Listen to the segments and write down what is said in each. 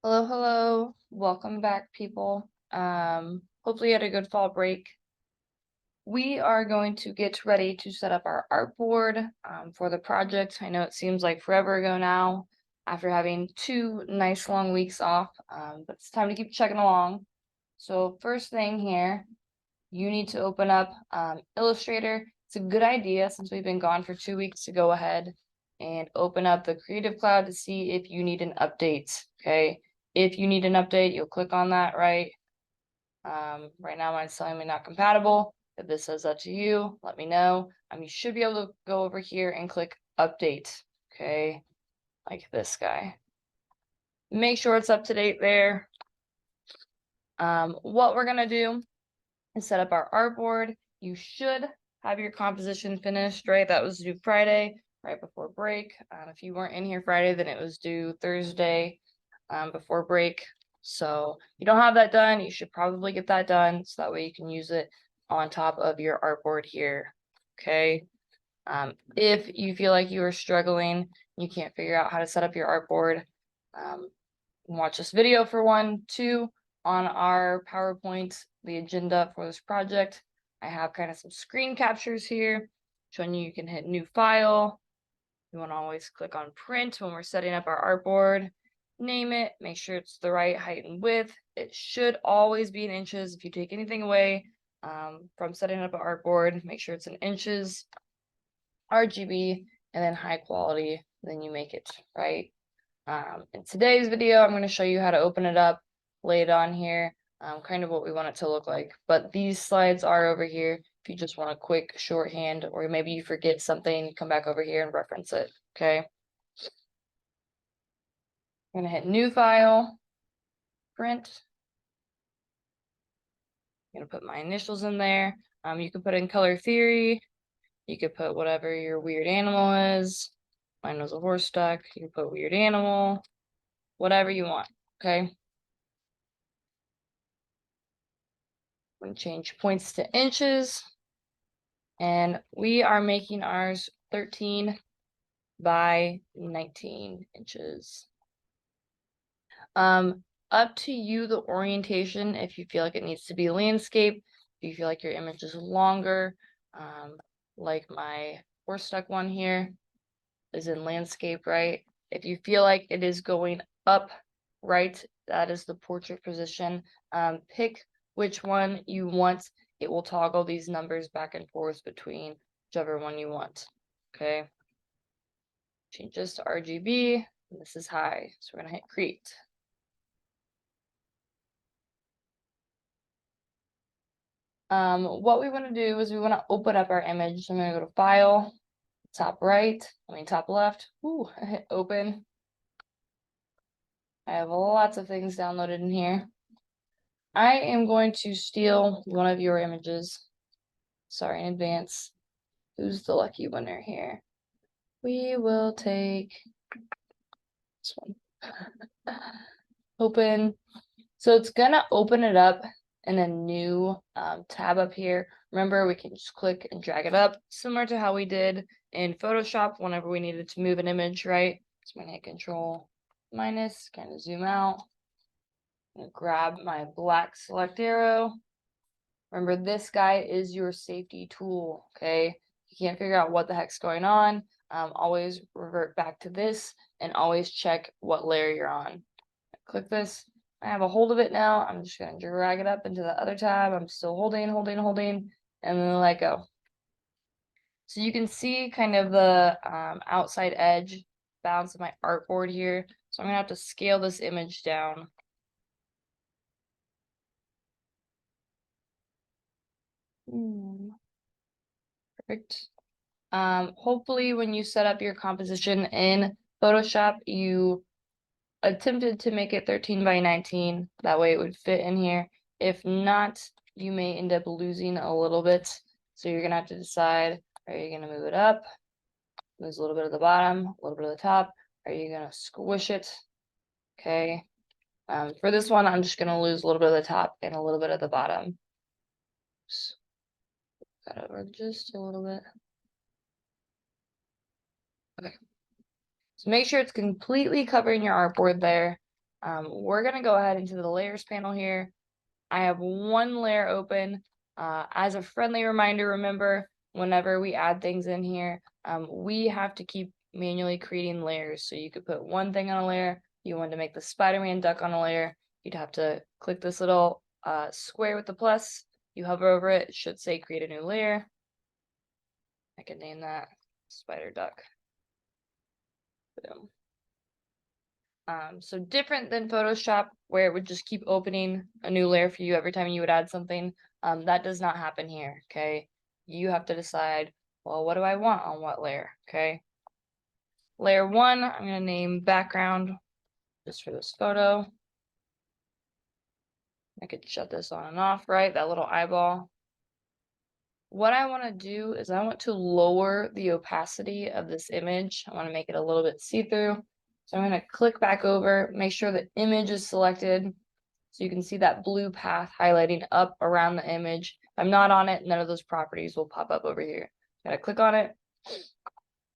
Hello, hello. Welcome back, people. Hopefully you had a good fall break. We are going to get ready to set up our artboard for the project. I know it seems like forever ago now after having 2 nice long weeks off, but it's time to keep checking along. So first thing here, you need to open up Illustrator. It's a good idea since we've been gone for 2 weeks to go ahead and open up the Creative Cloud to see if you need an update, okay? If you need an update, you'll click on that, right? Right now mine's telling me not compatible. If this says that to you, let me know. You should be able to go over here and click update, okay? Like this guy. Make sure it's up to date there. What we're gonna do is set up our artboard. You should have your composition finished, right? That was due Friday, right before break. If you weren't in here Friday, then it was due Thursday before break. So if you don't have that done, you should probably get that done so that way you can use it on top of your artboard here, okay? If you feel like you are struggling, you can't figure out how to set up your artboard, watch this video for one. Two, on our PowerPoint, the agenda for this project, I have kind of some screen captures here showing you can hit new file. You want to always click on print when we're setting up our artboard. Name it, make sure it's the right height and width. It should always be in inches. If you take anything away from setting up an artboard, make sure it's in inches, RGB, and then high quality, then you make it, right? In today's video, I'm going to show you how to open it up, lay it on here, kind of what we want it to look like. But these slides are over here if you just want a quick shorthand, or maybe you forget something, come back over here and reference it, okay? I'm going to hit new file, print. I'm going to put my initials in there. You can put in color theory. You could put whatever your weird animal is. Mine was a horse duck. You can put weird animal, whatever you want, okay? I'm going to change points to inches. And we are making ours 13 by 19 inches. Up to you, the orientation, if you feel like it needs to be landscape, if you feel like your image is longer, like my horse duck one here is in landscape, right? If you feel like it is going up, right, that is the portrait position. Pick which one you want. It will toggle these numbers back and forth between whichever one you want, okay? Change this to RGB, and this is high, so we're gonna hit create. What we wanna do is we wanna open up our image. So I'm gonna go to File, top left, ooh, I hit open. I have lots of things downloaded in here. I am going to steal one of your images. Sorry in advance. Who's the lucky winner here? We will take this one. Open. So it's gonna open it up in a new tab up here. Remember, we can just click and drag it up, similar to how we did in Photoshop whenever we needed to move an image, right? So I'm gonna hit Control minus, kind of zoom out. I'm gonna grab my black select arrow. Remember, this guy is your safety tool, okay? If you can't figure out what the heck's going on, always revert back to this and always check what layer you're on. Click this. I have a hold of it now. I'm just going to drag it up into the other tab. I'm still holding, and then let go. So you can see kind of the outside edge bounce of my artboard here. So I'm going to have to scale this image down. Perfect. Hopefully when you set up your composition in Photoshop, you attempted to make it 13 by 19. That way it would fit in here. If not, you may end up losing a little bit. So you're gonna have to decide, are you gonna move it up, lose a little bit of the bottom, a little bit of the top? Are you gonna squish it? Okay. For this one, I'm just gonna lose a little bit of the top and a little bit of the bottom. Got over just a little bit. Okay. So make sure it's completely covering your artboard there. We're gonna go ahead into the layers panel here. I have one layer open. As a friendly reminder, remember, whenever we add things in here, we have to keep manually creating layers. So you could put one thing on a layer. You wanted to make the Spider-Man duck on a layer, you'd have to click this little square with the plus. You hover over it, it should say create a new layer. I can name that Spider Duck. Boom. So different than Photoshop, where it would just keep opening a new layer for you every time you would add something. That does not happen here, okay? You have to decide, well, what do I want on what layer, okay? Layer 1, I'm going to name background just for this photo. I could shut this on and off, right? That little eyeball. What I want to do is I want to lower the opacity of this image. I want to make it a little bit see-through. So I'm going to click back over, make sure the image is selected. So you can see that blue path highlighting up around the image. If I'm not on it, none of those properties will pop up over here. Gotta click on it.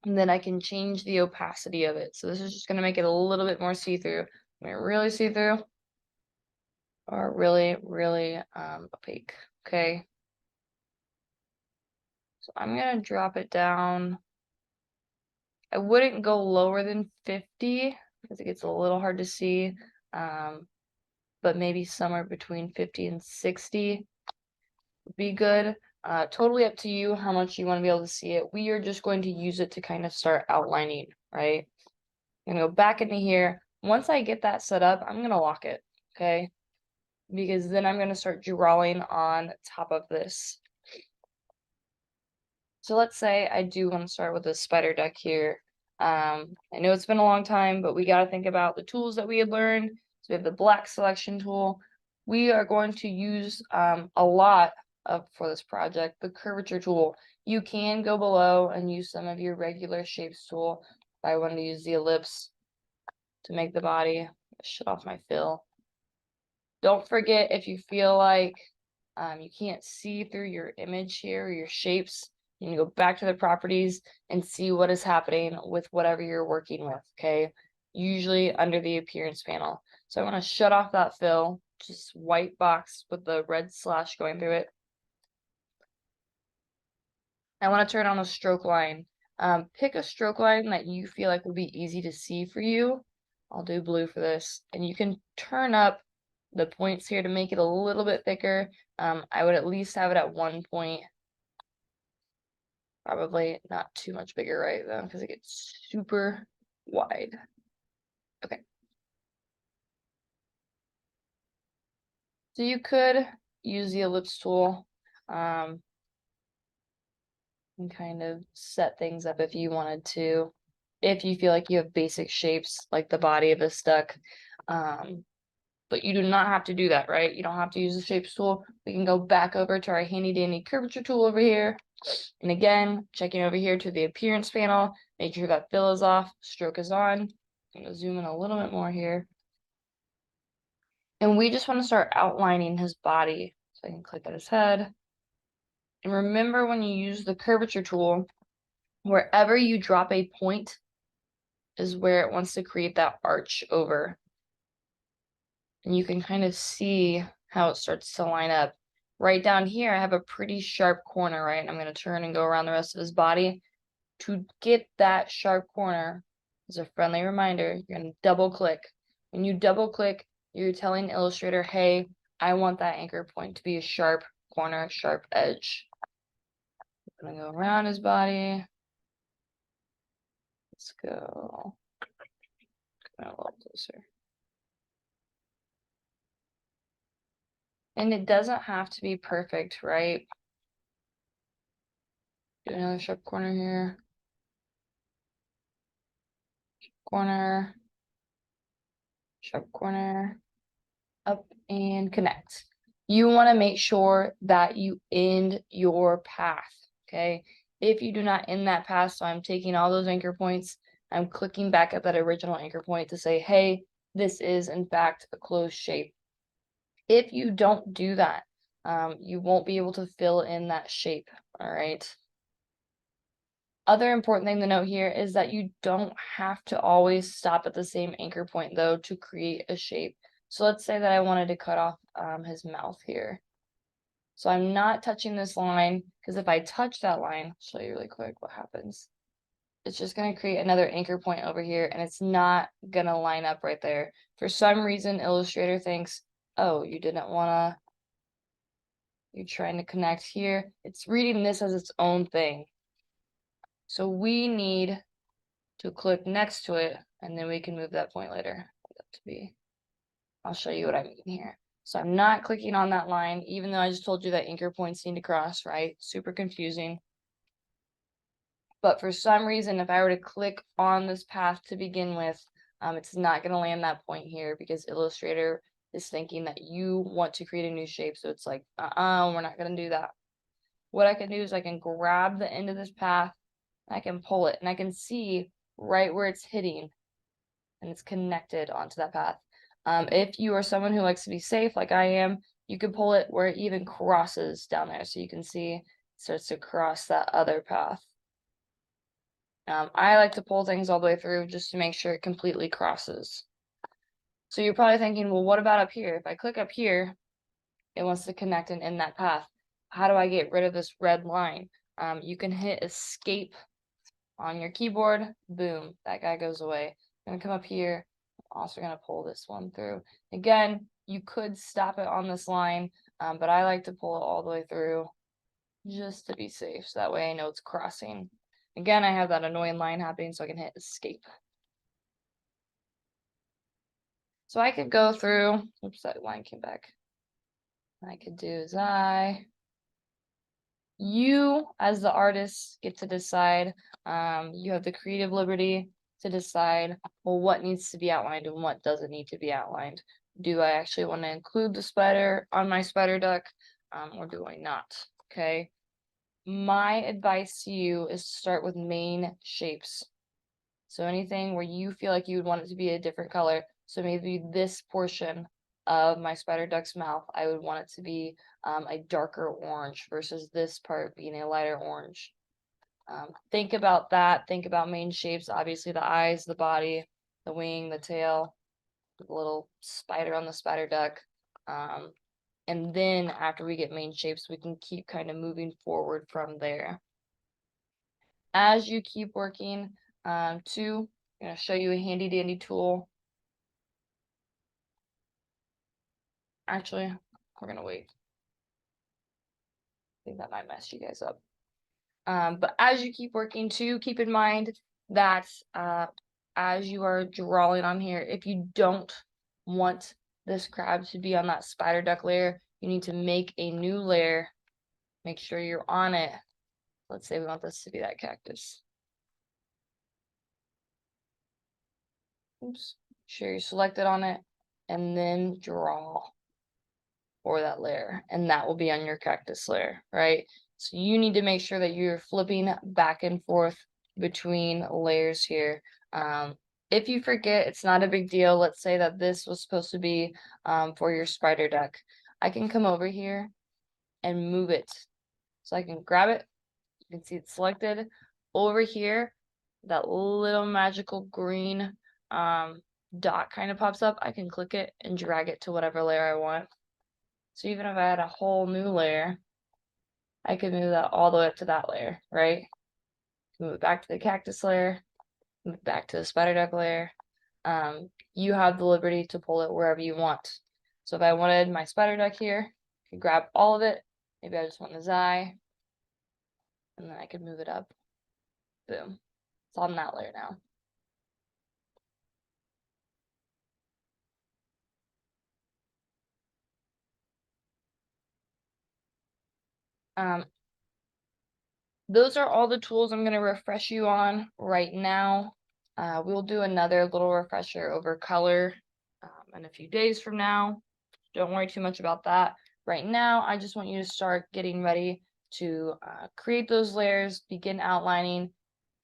And then I can change the opacity of it. So this is just gonna make it a little bit more see-through. Really see-through or really, really opaque. Okay. So I'm gonna drop it down. I wouldn't go lower than 50 because it gets a little hard to see. But maybe somewhere between 50 and 60 would be good. Totally up to you how much you want to be able to see it. We are just going to use it to kind of start outlining, right? I'm gonna go back into here. Once I get that set up, I'm gonna lock it, okay? Because then I'm gonna start drawing on top of this. So let's say I do want to start with a spider duck here. I know it's been a long time, but we got to think about the tools that we had learned. So we have the black selection tool. We are going to use a lot for this project, the curvature tool. You can go below and use some of your regular shapes tool. If I wanted to use the ellipse to make the body, shut off my fill. Don't forget, if you feel like you can't see through your image here or your shapes, you can go back to the properties and see what is happening with whatever you're working with, okay? Usually under the appearance panel. So I want to shut off that fill, just white box with the red slash going through it. I want to turn on a stroke line. Pick a stroke line that you feel like would be easy to see for you. I'll do blue for this. And you can turn up the points here to make it a little bit thicker. I would at least have it at 1 point. Probably not too much bigger, right, though, because it gets super wide. Okay. So you could use the ellipse tool and kind of set things up if you wanted to. If you feel like you have basic shapes, like the body of this duck. But you do not have to do that, right? You don't have to use the shapes tool. We can go back over to our handy dandy curvature tool over here. And again, checking over here to the appearance panel, make sure that fill is off, stroke is on. I'm gonna zoom in a little bit more here. And we just want to start outlining his body. So I can click at his head. And remember, when you use the curvature tool, wherever you drop a point is where it wants to create that arch over. And you can kind of see how it starts to line up. Right down here, I have a pretty sharp corner, right? I'm going to turn and go around the rest of his body. To get that sharp corner, as a friendly reminder, you're going to double click. When you double click, you're telling Illustrator, hey, I want that anchor point to be a sharp corner, sharp edge. I'm going to go around his body. Let's go a little closer. And it doesn't have to be perfect, right? Do another sharp corner here. Corner, sharp corner, up and connect. You want to make sure that you end your path, okay? If you do not end that path, so I'm taking all those anchor points, I'm clicking back at that original anchor point to say, hey, this is in fact a closed shape. If you don't do that, you won't be able to fill in that shape, all right? Other important thing to note here is that you don't have to always stop at the same anchor point though to create a shape. So let's say that I wanted to cut off his mouth here. So I'm not touching this line because if I touch that line, I'll show you really quick what happens. It's just going to create another anchor point over here and it's not going to line up right there. For some reason, Illustrator thinks, oh, you didn't want to, you're trying to connect here. It's reading this as its own thing. So we need to click next to it, and then we can move that point later. I'll show you what I mean here. So I'm not clicking on that line, even though I just told you that anchor points need to cross, right? Super confusing. But for some reason, if I were to click on this path to begin with, it's not going to land that point here because Illustrator is thinking that you want to create a new shape. So it's like, we're not going to do that. What I can do is I can grab the end of this path, I can pull it, and I can see right where it's hitting, and it's connected onto that path. If you are someone who likes to be safe, like I am, you can pull it where it even crosses down there. So you can see it starts to cross that other path. I like to pull things all the way through just to make sure it completely crosses. So you're probably thinking, well, what about up here? If I click up here, it wants to connect and end that path. How do I get rid of this red line? You can hit escape on your keyboard. Boom, that guy goes away. I'm gonna come up here. I'm also gonna pull this one through. Again, you could stop it on this line, but I like to pull it all the way through just to be safe. So that way I know it's crossing. Again, I have that annoying line happening, so I can hit escape. So I could go through, oops, that line came back. I could do is you as the artist get to decide. You have the creative liberty to decide, well, what needs to be outlined and what doesn't need to be outlined. Do I actually want to include the spider on my spider duck, or do I not? Okay. My advice to you is to start with main shapes. So anything where you feel like you would want it to be a different color. So maybe this portion of my spider duck's mouth, I would want it to be a darker orange versus this part being a lighter orange. Think about that. Think about main shapes. Obviously the eyes, the body, the wing, the tail, the little spider on the spider duck. And then after we get main shapes, we can keep kind of moving forward from there. As you keep working, I'm going to show you a handy dandy tool. Actually, we're going to wait. I think that might mess you guys up. But as you keep working too, keep in mind that as you are drawing on here, if you don't want this crab to be on that spider duck layer, you need to make a new layer. Make sure you're on it. Let's say we want this to be that cactus. Oops. Make sure you're selected on it and then draw for that layer, and that will be on your cactus layer, right? So you need to make sure that you're flipping back and forth between layers here. If you forget, it's not a big deal. Let's say that this was supposed to be for your spider duck. I can come over here and move it. So I can grab it. You can see it's selected. Over here, that little magical green dot kind of pops up. I can click it and drag it to whatever layer I want. So even if I had a whole new layer, I could move that all the way up to that layer, right? Move it back to the cactus layer, move it back to the spider duck layer. You have the liberty to pull it wherever you want. So if I wanted my spider duck here, I could grab all of it. Maybe I just want his eye, and then I could move it up. Boom. It's on that layer now. Those are all the tools I'm going to refresh you on right now. We'll do another little refresher over color in a few days from now. Don't worry too much about that. Right now, I just want you to start getting ready to create those layers, begin outlining,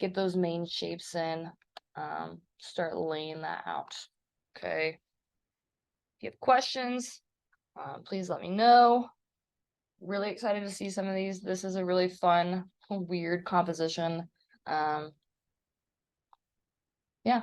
get those main shapes in, start laying that out. Okay. If you have questions, please let me know. Really excited to see some of these. This is a really fun, weird composition. Yeah,